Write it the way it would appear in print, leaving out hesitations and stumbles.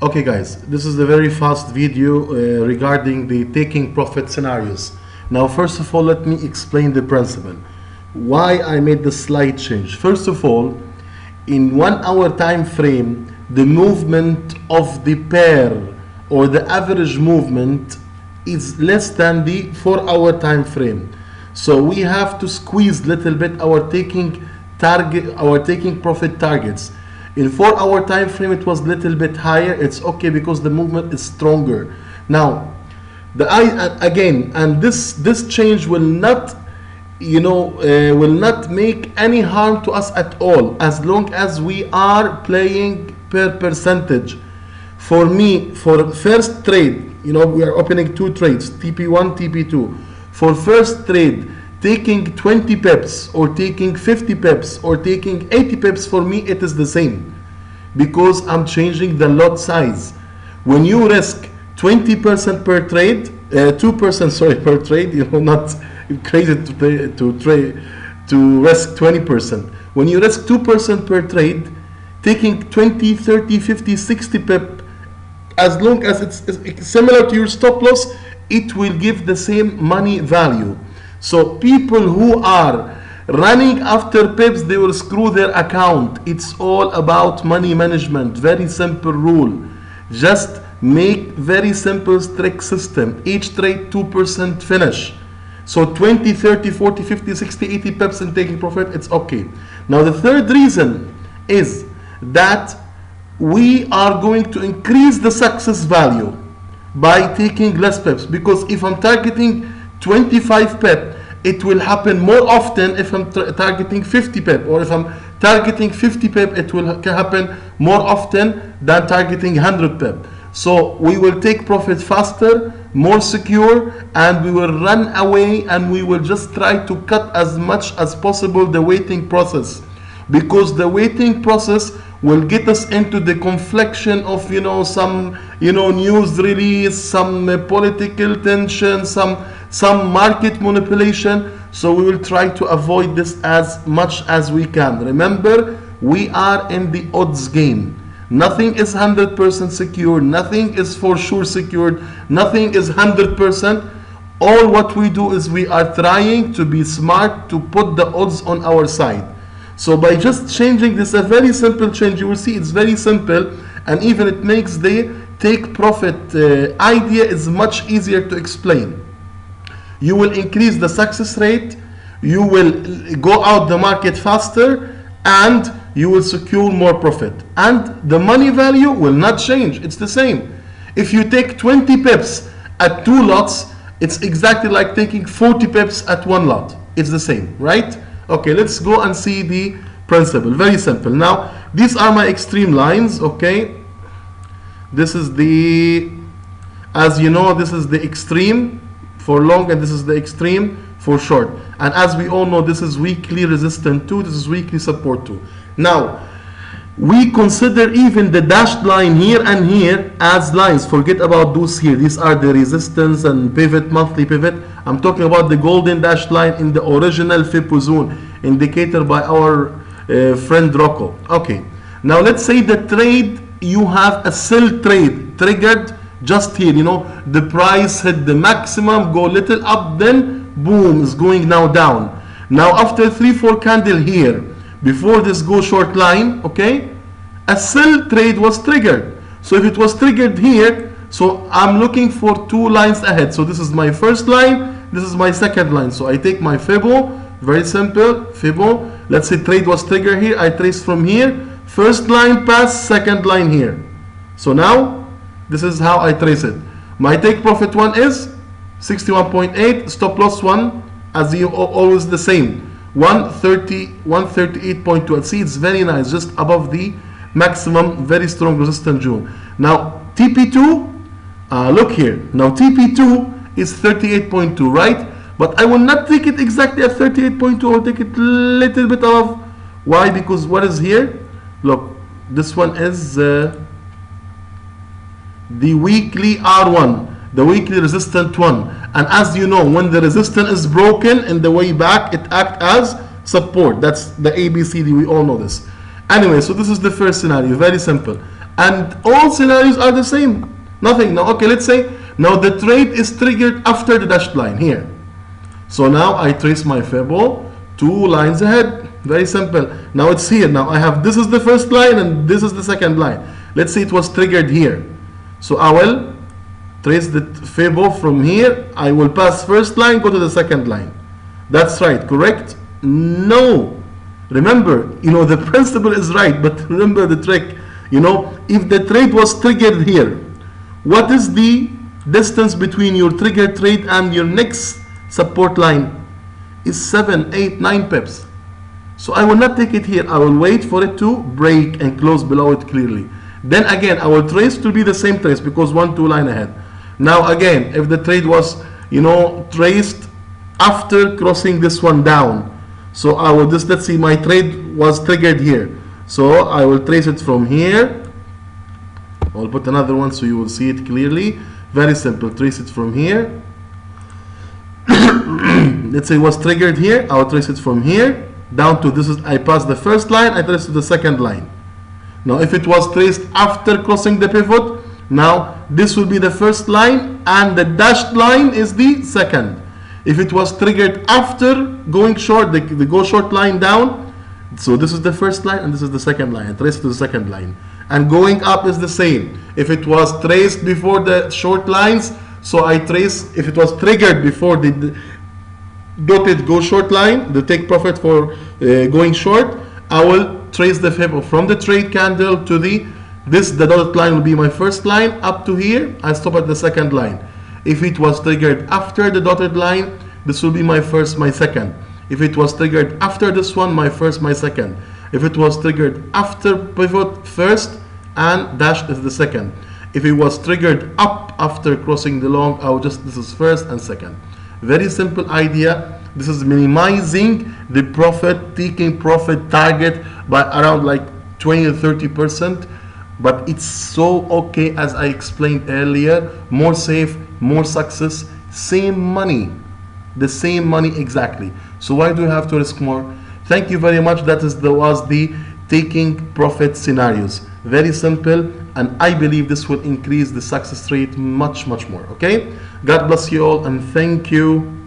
Okay guys, this is a very fast video regarding the taking profit scenarios. Now first of all, let me explain the principle. Why I made the slight change. First of all, in 1 hour time frame, the movement of the pair or the average movement is less than the 4 hour time frame. So we have to squeeze little bit our taking profit targets. In 4 hour time frame it was little bit higher. It's okay because the movement is stronger. Now this change will not will not make any harm to us at all, as long as we are playing per percentage. For me, for first trade, we are opening 2 trades, TP1, TP2. For first trade, taking 20 pips or taking 50 pips or taking 80 pips, for me it is the same, because I'm changing the lot size. When you risk 20% per trade, 2% per trade, not crazy to risk 20%. When you risk 2% per trade, taking 20, 30, 50, 60 pip, as long as it's similar to your stop loss, it will give the same money value. So people who are running after pips, they will screw their account. It's all about money management. Very simple rule. Just make very simple strict system. Each trade 2% finish. So 20, 30, 40, 50, 60, 80 pips and taking profit, it's okay. Now the third reason is that we are going to increase the success value by taking less pips, because if I'm targeting 25 pip, it will happen more often if I'm targeting 50 pip, or if I'm targeting 50 pip, it will happen more often than targeting 100 pip. So we will take profit faster, more secure, and we will run away, and we will just try to cut as much as possible the waiting process, because the waiting process will get us into the confliction of some news release, some political tension, some market manipulation. So we will try to avoid this as much as we can. Remember, we are in the odds game. Nothing is 100% secure, nothing is for sure secured, nothing is 100%. All what we do is we are trying to be smart to put the odds on our side. So by just changing this, a very simple change, you will see it's very simple, and even it makes the take profit idea is much easier to explain. You will increase the success rate, you will go out the market faster, and you will secure more profit. And the money value will not change, it's the same. If you take 20 pips at 2 lots, it's exactly like taking 40 pips at 1 lot. It's the same, right? Okay, let's go and see the principle. Very simple. Now, these are my extreme lines, okay? This is the, as you know, this is the extreme for long, and this is the extreme for short. And as we all know, this is weekly resistance 2, this is weekly support 2. Now, we consider even the dashed line here and here as lines. Forget about those here. These are the resistance and pivot, monthly pivot. I'm talking about the golden dashed line in the original Fibonacci zone indicator by our friend Rocco. Okay, now let's say the trade, you have a sell trade triggered just here. The price hit the maximum, go little up, then boom, is going now down. Now after 3-4 candle here, before this go short line, okay, a sell trade was triggered. So if it was triggered here, so I'm looking for 2 lines ahead. So this is my first line, this is my second line. So I take my Fibonacci, very simple, Fibonacci. Let's say trade was triggered here, I trace from here, first line pass, second line here. So now, this is how I trace it. My take profit 1 is 61.8, stop loss 1, as you always the same. 138.2. See, it's very nice, just above the maximum, very strong resistance zone. Now TP2, look here. Now TP2 is 38.2, right? But I will not take it exactly at 38.2. I'll take it a little bit above. Why? Because what is here? Look, this one is the weekly R1, the weekly resistant one. And as you know, when the resistance is broken in the way back, it acts as support. That's the ABCD, we all know this. Anyway, so this is the first scenario, very simple. and all scenarios are the same. Nothing. Now, okay, let's say now the trade is triggered after the dashed line here. So now I trace my Fibonacci 2 lines ahead. Very simple. Now it's here. Now I have, this is the first line and this is the second line. Let's say it was triggered here. So I will trace the Fibonacci from here. I will pass first line, go to the second line. That's right, correct? No. Remember, the principle is right, but remember the trick. If the trade was triggered here, what is the distance between your triggered trade and your next support line? Is 7, 8, 9 pips. So I will not take it here. I will wait for it to break and close below it clearly. Then again, I will trace to be the same trace because 1, 2 line ahead. Now again, if the trade was, traced after crossing this one down. So I will just, let's see, my trade was triggered here. So I will trace it from here. I'll put another one so you will see it clearly. Very simple. Trace it from here. Let's say it was triggered here. I'll trace it from here down to this is, I pass the first line, I trace to the second line. Now if it was traced after crossing the pivot, now this will be the first line and the dashed line is the second. If it was triggered after going short, the go short line down, so this is the first line and this is the second line. I trace to the second line. And going up is the same. If it was traced before the short lines, so I trace, if it was triggered before the dotted go short line, the take profit for going short, I will trace the Fib from the trade candle to the dotted line will be my first line up to here. I stop at the second line. If it was triggered after the dotted line, this will be my first, my second. If it was triggered after this one, my first, my second. If it was triggered after pivot, first, and dash is the second. If it was triggered up after crossing the long, I will just, this is first and second. Very simple idea. This is minimizing the profit, taking profit target by around like 20 to 30%. But it's so okay, as I explained earlier, more safe, more success, same money, the same money exactly. So why do you have to risk more? Thank you very much. That was the taking profit scenarios. Very simple, and I believe this will increase the success rate much more. Okay, God bless you all and thank you.